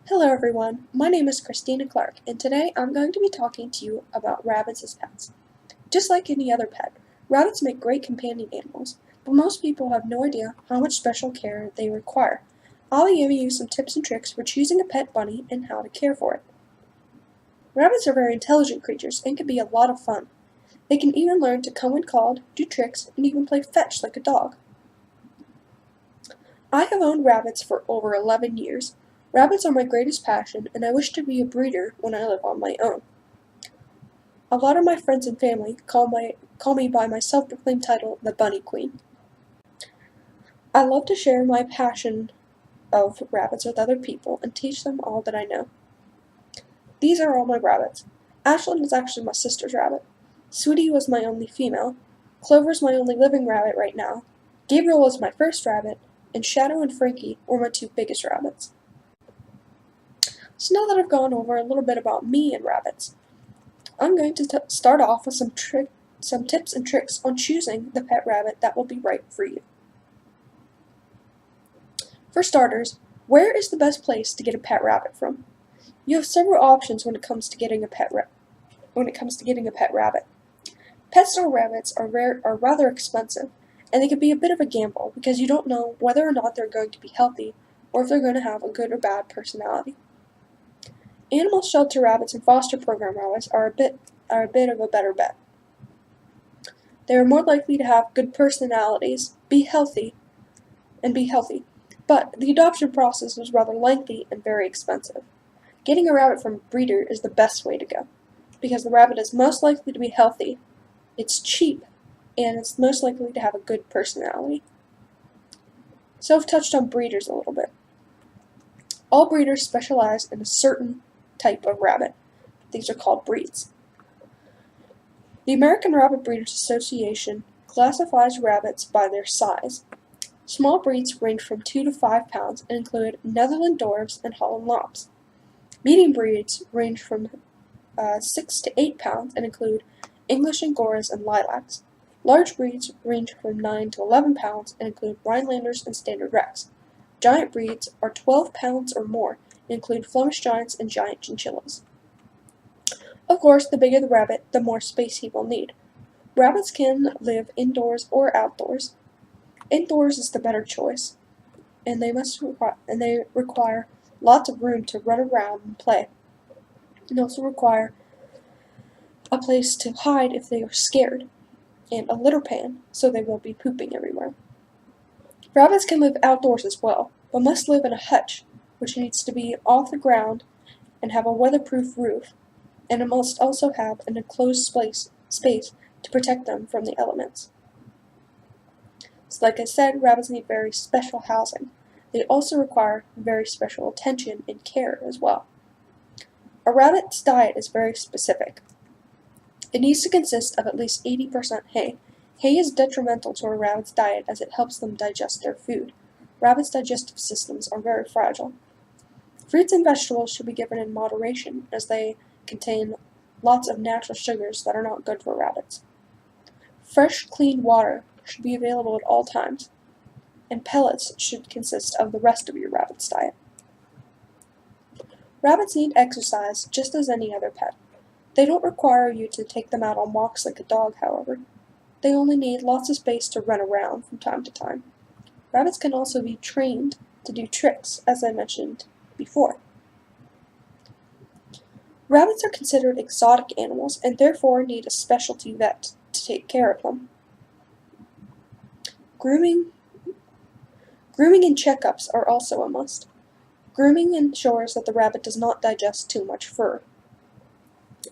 Hello everyone, my name is Christina Clark, and today I'm going to be talking to you about rabbits as pets. Just like any other pet, rabbits make great companion animals, but most people have no idea how much special care they require. I'll be giving you some tips and tricks for choosing a pet bunny and how to care for it. Rabbits are very intelligent creatures and can be a lot of fun. They can even learn to come when called, do tricks, and even play fetch like a dog. I have owned rabbits for over 11 years. Rabbits are my greatest passion, and I wish to be a breeder when I live on my own. A lot of my friends and family call me by my self-proclaimed title, the Bunny Queen. I love to share my passion of rabbits with other people and teach them all that I know. These are all my rabbits. Ashlyn is actually my sister's rabbit. Sweetie was my only female. Clover's my only living rabbit right now. Gabriel was my first rabbit, and Shadow and Frankie were my two biggest rabbits. So now that I've gone over a little bit about me and rabbits, I'm going to start off with some tips and tricks on choosing the pet rabbit that will be right for you. For starters, where is the best place to get a pet rabbit from? You have several options when it comes to getting a pet rabbit. Pet store rabbits are rather expensive, and they can be a bit of a gamble because you don't know whether or not they're going to be healthy or if they're going to have a good or bad personality. Animal shelter rabbits and foster program rabbits are a bit of a better bet. They are more likely to have good personalities, be healthy, but the adoption process is rather lengthy and very expensive. Getting a rabbit from a breeder is the best way to go, because the rabbit is most likely to be healthy, it's cheap, and it's most likely to have a good personality. So I've touched on breeders a little bit. All breeders specialize in a certain type of rabbit. These are called breeds. The American Rabbit Breeders Association classifies rabbits by their size. Small breeds range from 2 to 5 pounds and include Netherland Dwarfs and Holland Lops. Medium breeds range from 6 to 8 pounds and include English Angoras and Lilacs. Large breeds range from 9 to 11 pounds and include Rhinelanders and Standard Rex. Giant breeds are 12 pounds or more and include Flemish Giants and Giant Chinchillas. Of course, the bigger the rabbit, the more space he will need. Rabbits can live indoors or outdoors. Indoors is the better choice, and they require lots of room to run around and play, and also require a place to hide if they are scared, and a litter pan so they won't be pooping everywhere. Rabbits can live outdoors as well, but must live in a hutch, which needs to be off the ground and have a weatherproof roof, and it must also have an enclosed space to protect them from the elements. So like I said, rabbits need very special housing. They also require very special attention and care as well. A rabbit's diet is very specific. It needs to consist of at least 80% hay. Hay is detrimental to a rabbit's diet as it helps them digest their food. Rabbits' digestive systems are very fragile. Fruits and vegetables should be given in moderation as they contain lots of natural sugars that are not good for rabbits. Fresh, clean water should be available at all times, and pellets should consist of the rest of your rabbit's diet. Rabbits need exercise just as any other pet. They don't require you to take them out on walks like a dog, however. They only need lots of space to run around from time to time. Rabbits can also be trained to do tricks, as I mentioned before. Rabbits are considered exotic animals and therefore need a specialty vet to take care of them. Grooming and checkups are also a must. Grooming ensures that the rabbit does not digest too much fur.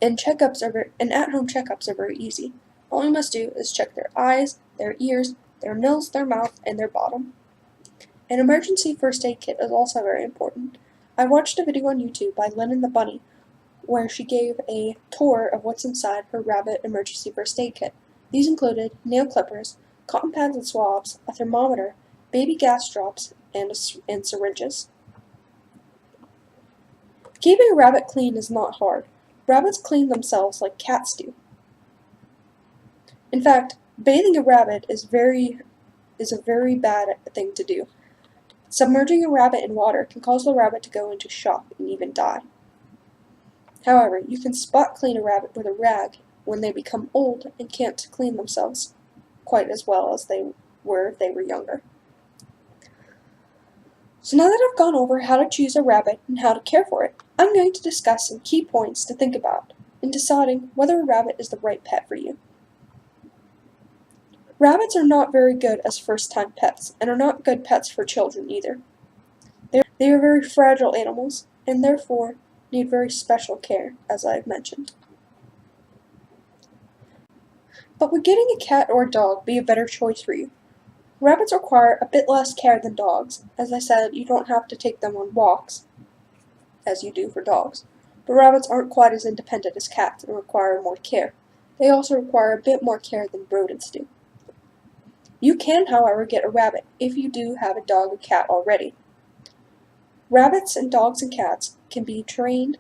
And at-home checkups are very easy. All you must do is check their eyes, their ears, their nose, their mouth, and their bottom. An emergency first aid kit is also very important. I watched a video on YouTube by Lennon the Bunny where she gave a tour of what's inside her rabbit emergency first aid kit. These included nail clippers, cotton pads and swabs, a thermometer, baby gas drops, and syringes. Keeping a rabbit clean is not hard. Rabbits clean themselves like cats do. In fact, bathing a rabbit is a very bad thing to do. Submerging a rabbit in water can cause the rabbit to go into shock and even die. However, you can spot clean a rabbit with a rag when they become old and can't clean themselves quite as well as they were if they were younger. So now that I've gone over how to choose a rabbit and how to care for it, I'm going to discuss some key points to think about in deciding whether a rabbit is the right pet for you. Rabbits are not very good as first-time pets, and are not good pets for children either. They are very fragile animals, and therefore need very special care, as I have mentioned. But would getting a cat or a dog be a better choice for you? Rabbits require a bit less care than dogs. As I said, you don't have to take them on walks, as you do for dogs. But rabbits aren't quite as independent as cats and require more care. They also require a bit more care than rodents do. You can, however, get a rabbit if you do have a dog or cat already. Rabbits and dogs and cats can be trained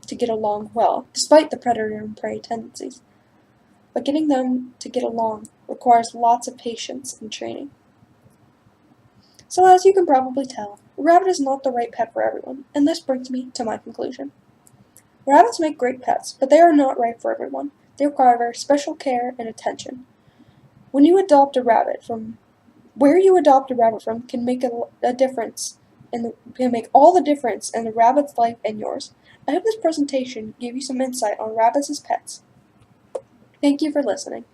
to get along well, despite the predator and prey tendencies. But getting them to get along requires lots of patience and training. So as you can probably tell, a rabbit is not the right pet for everyone, and this brings me to my conclusion. Rabbits make great pets, but they are not right for everyone. They require very special care and attention. When you adopt a rabbit from where you adopt a rabbit from can make a difference and can make all the difference in the rabbit's life and yours. I hope this presentation gave you some insight on rabbits as pets. Thank you for listening.